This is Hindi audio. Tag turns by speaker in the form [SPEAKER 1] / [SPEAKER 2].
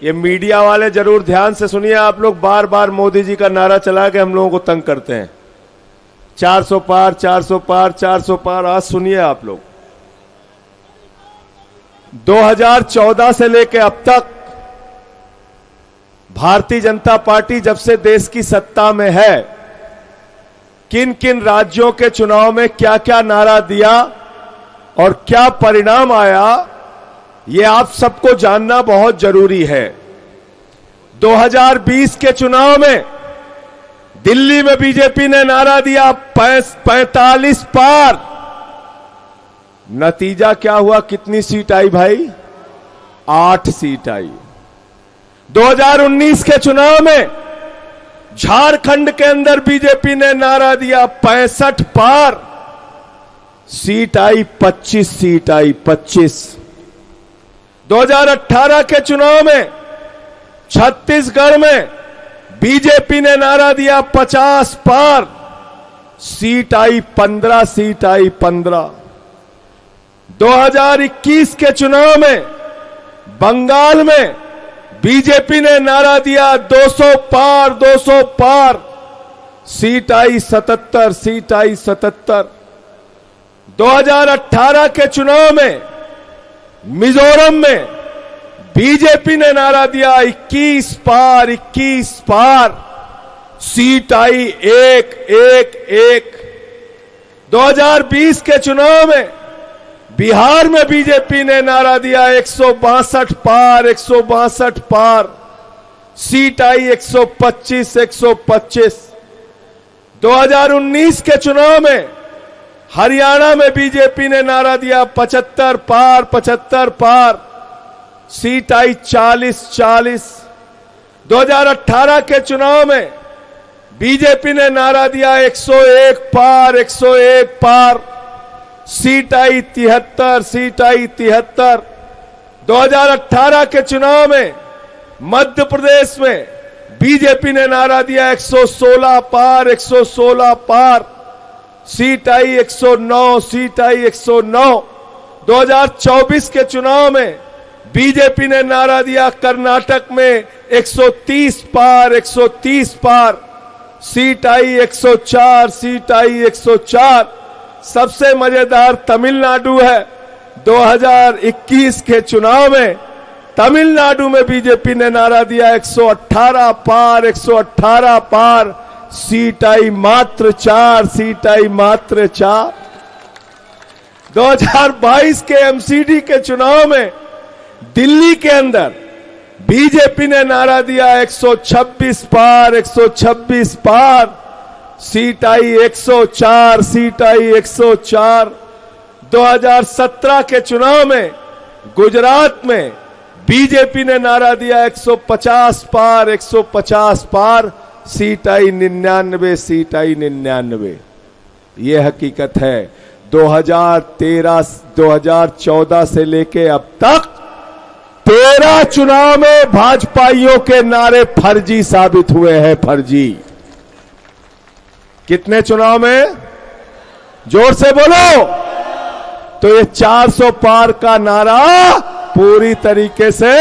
[SPEAKER 1] ये मीडिया वाले जरूर ध्यान से सुनिए, आप लोग बार बार मोदी जी का नारा चला के हम लोगों को तंग करते हैं। 400 पार, 400 पार, 400 पार। आज सुनिए आप लोग, 2014 से लेके अब तक भारतीय जनता पार्टी जब से देश की सत्ता में है, किन किन राज्यों के चुनाव में क्या क्या नारा दिया और क्या परिणाम आया, ये आप सबको जानना बहुत जरूरी है। 2020 के चुनाव में दिल्ली में बीजेपी ने नारा दिया 45 पार। नतीजा क्या हुआ? कितनी सीट आई भाई? 8 सीट आई। 2019 के चुनाव में झारखंड के अंदर बीजेपी ने नारा दिया 65 पार। सीट आई 25 सीट आई, 25। 2018 के चुनाव में छत्तीसगढ़ में बीजेपी ने नारा दिया 50 पार। सीट आई 15, सीट आई 15। 2021 के चुनाव में बंगाल में बीजेपी ने नारा दिया 200 पार, 200 पार। सीट आई 77, सीट आई 77। 2018 के चुनाव में मिजोरम में बीजेपी ने नारा दिया 21 पार, 21 पार। सीट आई 1, 1, 1। 2020 के चुनाव में बिहार में बीजेपी ने नारा दिया 162 पार, 162 पार। सीट आई 125, 125। 2019 के चुनाव में हरियाणा में बीजेपी ने नारा दिया 75 पार, 75 पार। सीट आई 40, 40। 2018 के चुनाव में बीजेपी ने नारा दिया 101 पार, 101 पार। सीट आई 73, सीट आई 73। 2018 के चुनाव में मध्य प्रदेश में बीजेपी ने नारा दिया 116 पार, 116 पार। सीट आई 109, सीट आई 109। 2024 के चुनाव में बीजेपी ने नारा दिया कर्नाटक में 130 पार, 130 पार। सीट आई 104, सीट आई 104। सबसे मजेदार तमिलनाडु है। 2021 के चुनाव में तमिलनाडु में बीजेपी ने नारा दिया 118 पार, 118 पार। सीट आई मात्र 4, सीट आई मात्र 4। 2022 के एमसीडी के चुनाव में दिल्ली के अंदर बीजेपी ने नारा दिया 126 पार, 126 पार। सीट आई 104, सीट आई 104। 2017 के चुनाव में गुजरात में बीजेपी ने नारा दिया 150 पार, 150 पार। सीट आई 99, सीट आई 99। ये हकीकत है। 2014 से लेके अब तक 13 चुनाव में भाजपाइयों के नारे फर्जी साबित हुए हैं, फर्जी। कितने चुनाव में? जोर से बोलो। तो ये 400 पार का नारा पूरी तरीके से